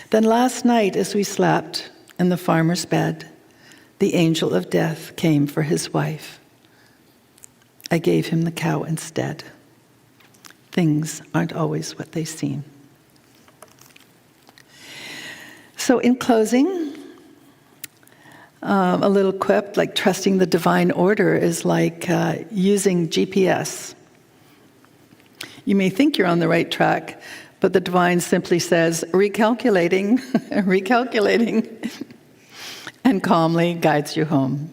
Then last night, as we slept in the farmer's bed, the angel of death came for his wife. I gave him the cow instead. Things aren't always what they seem." So in closing, a little quip, like trusting the divine order is like using GPS. You may think you're on the right track, but the divine simply says, recalculating, recalculating, and calmly guides you home.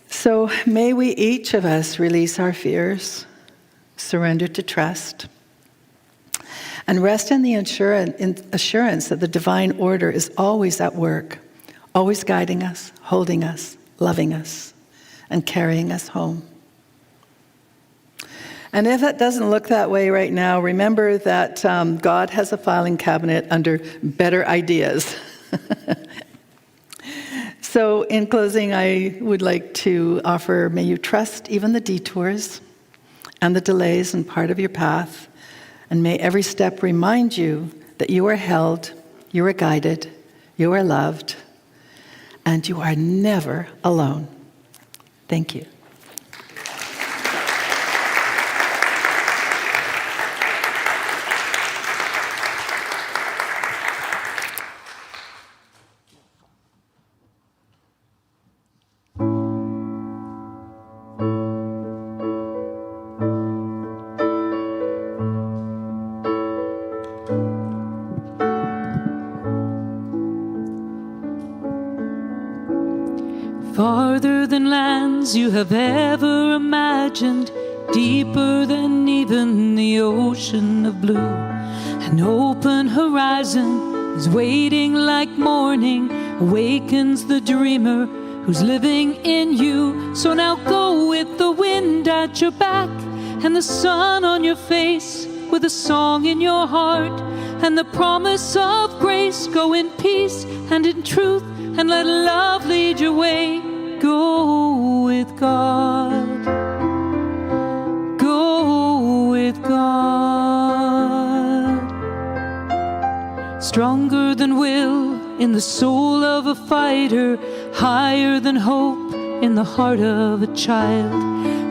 So may we each of us release our fears, surrender to trust, and rest in the assurance that the divine order is always at work, always guiding us, holding us, loving us, and carrying us home. And if it doesn't look that way right now, remember that God has a filing cabinet under better ideas. So in closing, I would like to offer, may you trust even the detours and the delays in part of your path, and may every step remind you that you are held, you are guided, you are loved, and you are never alone. Thank you. Farther than lands you have ever imagined, deeper than even the ocean of blue. An open horizon is waiting like morning, awakens the dreamer who's living in you. So now go with the wind at your back and the sun on your face, with a song in your heart and the promise of grace. Go in peace and in truth, and let love lead your way. Go with God. Go with God. Stronger than will in the soul of a fighter, higher than hope in the heart of a child.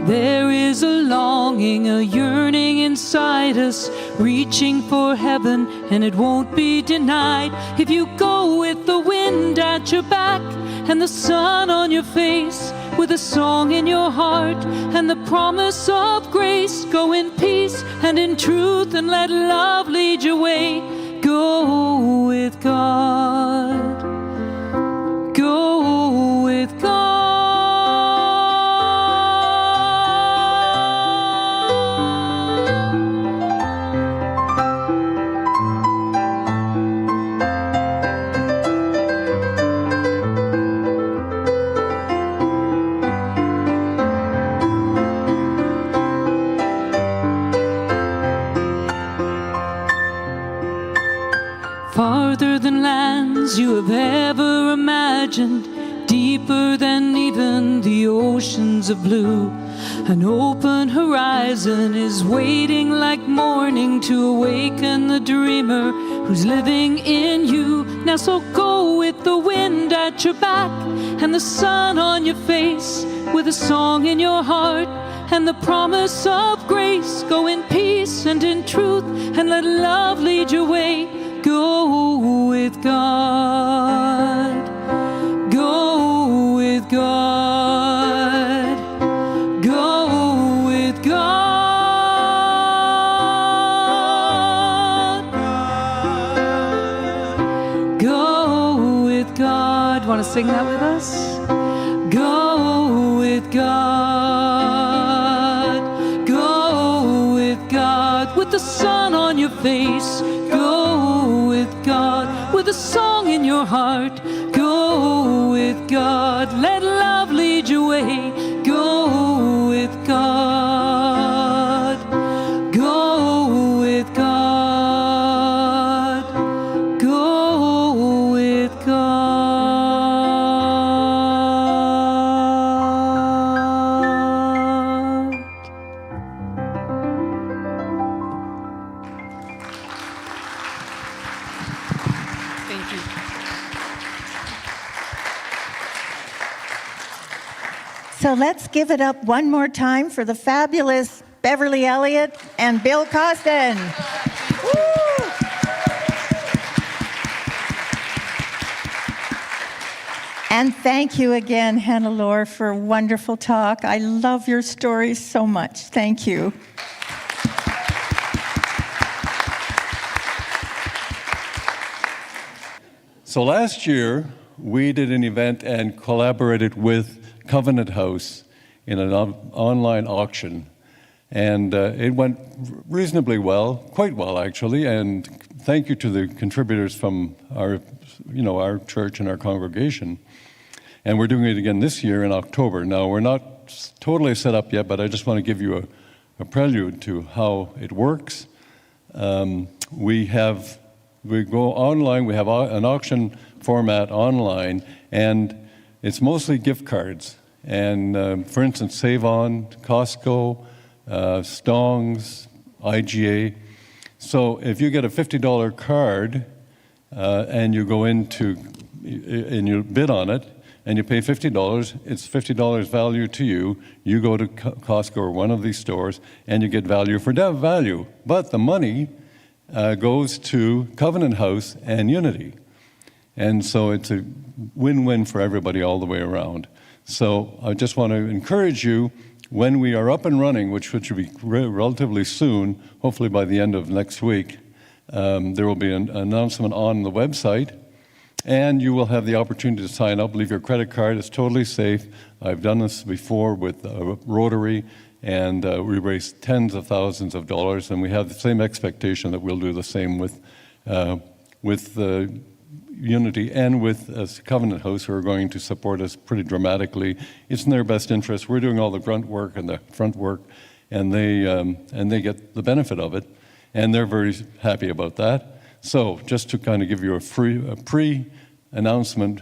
There is a longing, a yearning inside us, reaching for heaven, and it won't be denied. If you go with the wind at your back and the sun on your face, with a song in your heart and the promise of grace, go in peace and in truth, and let love lead your way. Go with God. Go with God. Farther than lands you have ever imagined, deeper than even the oceans of blue. An open horizon is waiting like morning to awaken the dreamer who's living in you. Now so go with the wind at your back and the sun on your face, with a song in your heart and the promise of grace. Go in peace and in truth, and let love lead your way. Go with God. Go with God. Go with God. Go with God. Want to sing that with us? Go with God. Go with God. With the sun on your face. Go with God, with a song in your heart. Go with God, let love lead your way. Go with God. Go with God. Go with God. Thank you. So let's give it up one more time for the fabulous Beverly Elliott and Bill Costin. Woo! And thank you again, Hannelore, for a wonderful talk. I love your stories so much. Thank you. So last year, we did an event and collaborated with Covenant House in an online auction. And it went reasonably well, quite well actually, and thank you to the contributors from our church and our congregation. And we're doing it again this year in October. Now, we're not totally set up yet, but I just want to give you a prelude to how it works. We go online, we have an auction format online, and it's mostly gift cards. And for instance, Save On, Costco, Stong's, IGA. So if you get a $50 card and you go into, and you bid on it, and you pay $50, it's $50 value to you. You go to Costco or one of these stores, and you get value for value. But the money goes to Covenant House and Unity. And so it's a win-win for everybody all the way around. So I just want to encourage you, when we are up and running, which should be relatively soon, hopefully by the end of next week, there will be an announcement on the website, and you will have the opportunity to sign up, leave your credit card. It's totally safe. I've done this before with Rotary, and we raised tens of thousands of dollars, and we have the same expectation that we'll do the same with Unity and with Covenant House, who are going to support us pretty dramatically. It's in their best interest. We're doing all the grunt work and the front work, and they get the benefit of it, and they're very happy about that. So just to kind of give you a pre-announcement,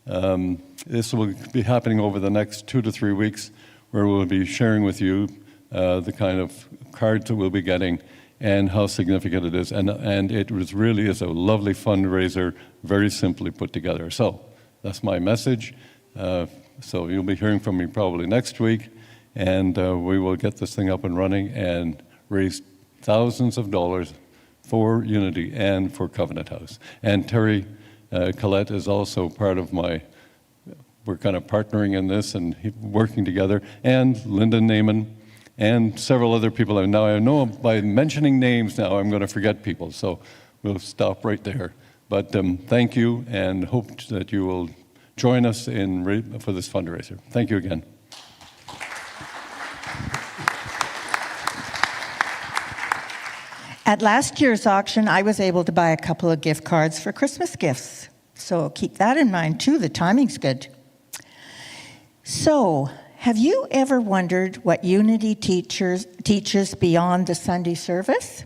this will be happening over the next 2 to 3 weeks, where we'll be sharing with you the kind of cards that we'll be getting and how significant it is. And it really is a lovely fundraiser, very simply put together. So that's my message. So you'll be hearing from me probably next week, and we will get this thing up and running and raise thousands of dollars for Unity and for Covenant House. And Terry Collette is also part of we're kind of partnering in this and working together, and Linda Naiman and several other people. And now I know by mentioning names now I'm going to forget people, so we'll stop right there. But thank you, and hope that you will join us for this fundraiser. Thank you again. At last year's auction, I was able to buy a couple of gift cards for Christmas gifts. So keep that in mind too, the timing's good. So, have you ever wondered what Unity teaches beyond the Sunday service?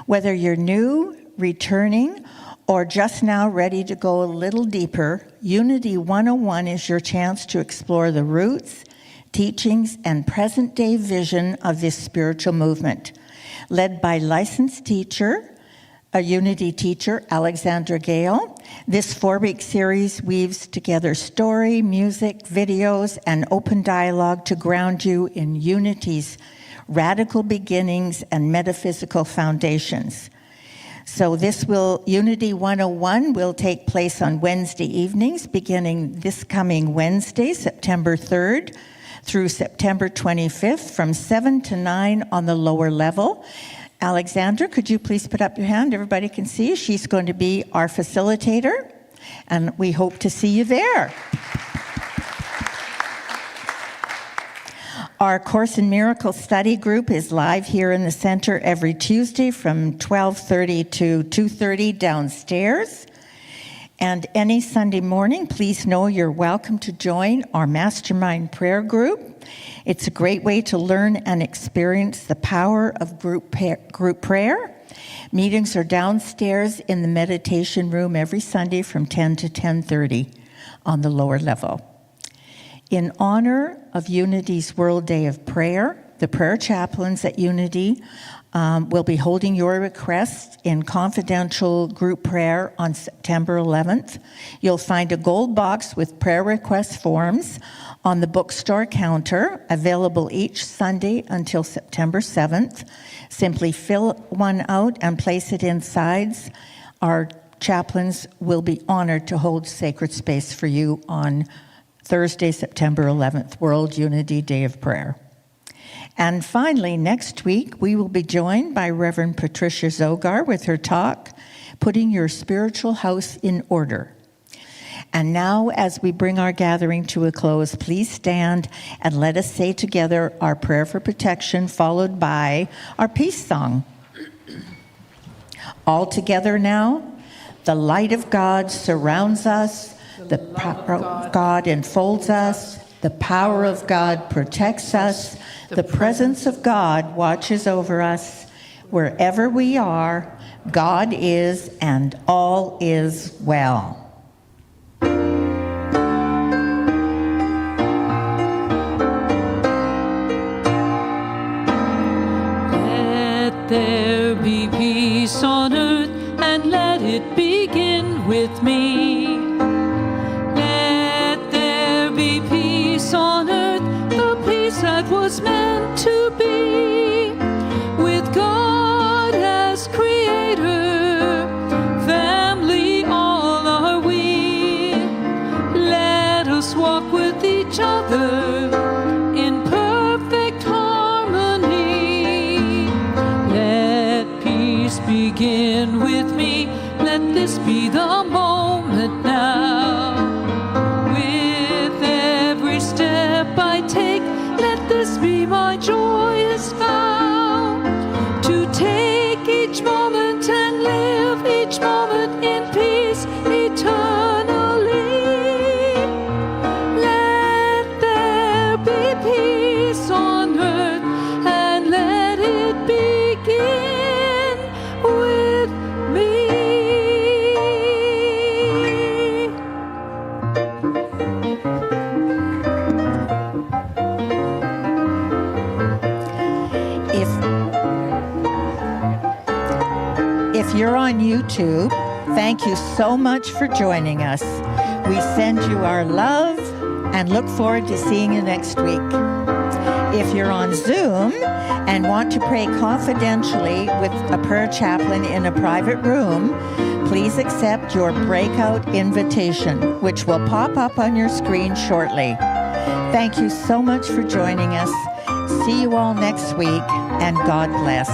Whether you're new, returning, or just now ready to go a little deeper, Unity 101 is your chance to explore the roots, teachings, and present-day vision of this spiritual movement. Led by licensed teacher, a Unity teacher, Alexandra Gale, this 4-week series weaves together story, music, videos, and open dialogue to ground you in Unity's radical beginnings and metaphysical foundations. So Unity 101 will take place on Wednesday evenings, beginning this coming Wednesday, September 3rd, through September 25th from 7 to 9 on the lower level. Alexandra, could you please put up your hand? Everybody can see. She's going to be our facilitator, and we hope to see you there. Our Course in Miracles study group is live here in the center every Tuesday from 12:30 to 2:30 downstairs. And any Sunday morning, please know you're welcome to join our Mastermind Prayer Group. It's a great way to learn and experience the power of group prayer. Meetings are downstairs in the meditation room every Sunday from 10 to 10:30 on the lower level. In honor of Unity's World Day of Prayer, the prayer chaplains at Unity will be holding your requests in confidential group prayer on September 11th. You'll find a gold box with prayer request forms on the bookstore counter, available each Sunday until September 7th. Simply fill one out and place it inside. Our chaplains will be honored to hold sacred space for you on Thursday, September 11th, World Unity Day of Prayer. And finally, next week, we will be joined by Reverend Patricia Zogar with her talk, Putting Your Spiritual House in Order. And now, as we bring our gathering to a close, please stand and let us say together our prayer for protection, followed by our peace song. All together now, the light of God surrounds us, the power of God enfolds us, the power of God protects us, the presence of God watches over us. Wherever we are, God is, and all is well. with me. Let there be peace on earth, the peace that was meant to be, with God as creator, family all are we. Let us walk with each other in perfect harmony. Let peace begin with me. Let this be the moment now. With every step I take, let this be my joyous vow. To take each moment and live each moment in peace eternally. Let there be peace on earth, and let it begin with me. If you're on YouTube, thank you so much for joining us. We send you our love and look forward to seeing you next week. If you're on Zoom and want to pray confidentially with a prayer chaplain in a private room, please accept your breakout invitation, which will pop up on your screen shortly. Thank you so much for joining us. See you all next week, and God bless.